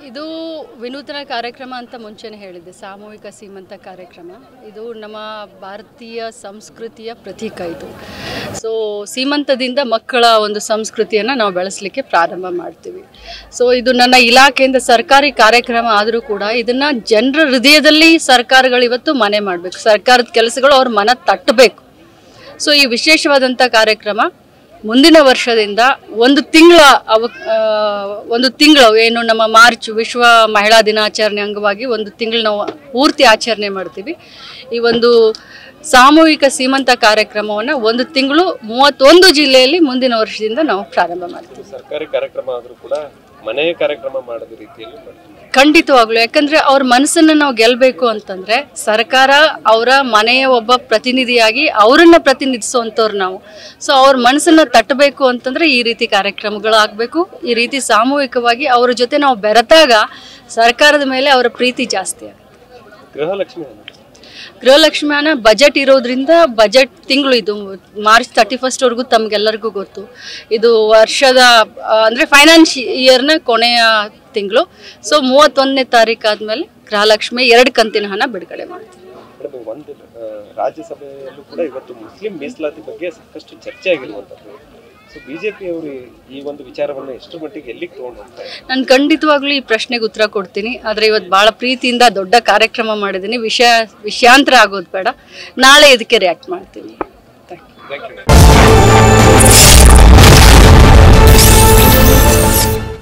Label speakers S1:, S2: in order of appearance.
S1: ಇದು ವಿನೂತನ ಕಾರ್ಯಕ್ರಮ ಅಂತ ಮುಂಚೆನೇ ಹೇಳಿದ್ದೆ. ಸಾಮೂಹಿಕ ಸೀಮಂತ ಕಾರ್ಯಕ್ರಮ ಇದು ನಮ್ಮ ಭಾರತೀಯ ಸಂಸ್ಕೃತಿಯ ಪ್ರತೀಕ. ಇದು ಸೊ ಸೀಮಂತದಿಂದ ಮಕ್ಕಳ ಒಂದು ಸಂಸ್ಕೃತಿಯನ್ನು ನಾವು ಬೆಳೆಸಲಿಕ್ಕೆ ಪ್ರಾರಂಭ ಮಾಡ್ತೀವಿ. ಸೊ ಇದು ನನ್ನ ಇಲಾಖೆಯಿಂದ ಸರ್ಕಾರಿ ಕಾರ್ಯಕ್ರಮ ಆದರೂ ಕೂಡ ಇದನ್ನು ಜನರ ಹೃದಯದಲ್ಲಿ ಸರ್ಕಾರಗಳು ಇವತ್ತು ಮನೆ ಮಾಡಬೇಕು. ಸರ್ಕಾರದ ಕೆಲಸಗಳು ಅವ್ರ ಮನ ತಟ್ಟಬೇಕು. ಸೊ ಈ ವಿಶೇಷವಾದಂಥ ಕಾರ್ಯಕ್ರಮ ಮುಂದಿನ ವರ್ಷದಿಂದ ಒಂದು ತಿಂಗಳು ಏನು ನಮ್ಮ ಮಾರ್ಚ್ ವಿಶ್ವ ಮಹಿಳಾ ದಿನಾಚರಣೆ ಅಂಗವಾಗಿ ಒಂದು ತಿಂಗಳು ನಾವು ಪೂರ್ತಿ ಆಚರಣೆ ಮಾಡ್ತೀವಿ. ಈ ಒಂದು ಸಾಮೂಹಿಕ ಸೀಮಂತ ಕಾರ್ಯಕ್ರಮವನ್ನು ಒಂದು ತಿಂಗಳು 31 ಜಿಲ್ಲೆಯಲ್ಲಿ ಮುಂದಿನ ವರ್ಷದಿಂದ ನಾವು ಪ್ರಾರಂಭ ಮಾಡ್ತೀವಿ.
S2: ಸರ್ಕಾರಿ ಕಾರ್ಯಕ್ರಮ ಆದರೂ ಕೂಡ ಮನೆಯ ಕಾರ್ಯಕ್ರಮ ಮಾಡೋದ ರೀತಿಯಲ್ಲಿ
S1: ಖಂಡಿತವಾಗ್ಲು. ಯಾಕಂದ್ರೆ ಅವ್ರ ಮನಸ್ಸನ್ನು ನಾವು ಗೆಲ್ಲಬೇಕು ಅಂತಂದ್ರೆ ಸರ್ಕಾರ ಅವರ ಮನೆಯ ಒಬ್ಬ ಪ್ರತಿನಿಧಿಯಾಗಿ ಅವರನ್ನ ಪ್ರತಿನಿಧಿಸುವಂಥವ್ರು ನಾವು. ಸೊ ಅವ್ರ ಮನಸ್ಸನ್ನ ತಟ್ಟಬೇಕು ಅಂತಂದ್ರೆ ಈ ರೀತಿ ಕಾರ್ಯಕ್ರಮಗಳಾಗಬೇಕು. ಈ ರೀತಿ ಸಾಮೂಹಿಕವಾಗಿ ಅವ್ರ ಜೊತೆ ನಾವು ಬೆರೆತಾಗ ಸರ್ಕಾರದ ಮೇಲೆ ಅವರ ಪ್ರೀತಿ ಜಾಸ್ತಿ ಆಗುತ್ತೆ. ಗೃಹಲಕ್ಷ್ಮಿ ಹಣ ಬಜೆಟ್ ಇರೋದ್ರಿಂದ ಬಜೆಟ್ ತಿಂಗಳು ಇದು ಮಾರ್ಚ್ 31 ತಮಗೆಲ್ಲರಿಗೂ ಗೊತ್ತು. ಇದು ವರ್ಷದ ಅಂದರೆ ಫೈನಾನ್ಷಿಯರ್ನ ಕೊನೆಯ ತಿಂಗಳು. ಸೊ 31ನೇ ತಾರೀಕು ಆದಮೇಲೆ ಗೃಹಲಕ್ಷ್ಮಿ 2 ಕಂತಿನ ಹಣ ಬಿಡುಗಡೆ ಮಾಡ್ತೀವಿ.
S2: ಒಂದು ರಾಜ್ಯಸಭೆಯಲ್ಲೂ ಕೂಡ ಇವತ್ತು ಮುಸ್ಲಿಂ ಮೀಸಲಾತಿ ಬಗ್ಗೆ ಸಾಕಷ್ಟು ಚರ್ಚೆ ಆಗಿರುವಂಥದ್ದು. ಸೊ ಬಿಜೆಪಿ ಅವರು ಈ ಒಂದು ವಿಚಾರವನ್ನು ಎಷ್ಟು ಮಟ್ಟಿಗೆ ಎಲ್ಲಿಗೆ ತಗೊಂಡು ಹೋಗ್ತಾರೆ? ನಾನು
S1: ಖಂಡಿತವಾಗ್ಲೂ ಈ ಪ್ರಶ್ನೆಗೆ ಉತ್ತರ ಕೊಡ್ತೀನಿ. ಆದರೆ ಇವತ್ತು ಭಾಳ ಪ್ರೀತಿಯಿಂದ ದೊಡ್ಡ ಕಾರ್ಯಕ್ರಮ ಮಾಡಿದ್ದೀನಿ. ವಿಷಯಾಂತರ ಆಗೋದು ಬೇಡ. ನಾಳೆ ಇದಕ್ಕೆ ರಿಯಾಕ್ಟ್ ಮಾಡ್ತೀನಿ. Thank you.